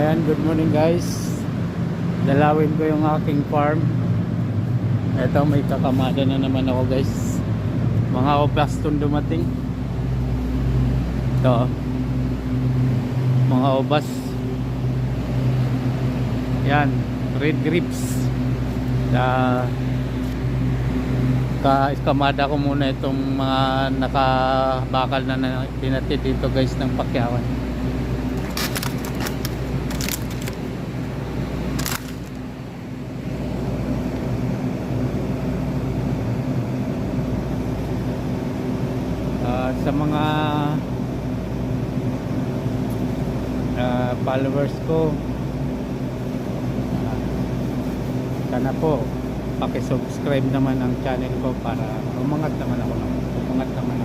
Ayan, good morning guys. Dalawin ko yung aking farm. Ito, may kakamada na naman ako guys. Mga oblaston dumating. Ito, mga obas. Yan, red grapes. Ka-iskamada ko muna itong mga nakabakal na pinatid dito guys ng Pakyawan. Sa mga followers ko, sana po paki-subscribe naman ang channel ko para umangat naman ako, umangat naman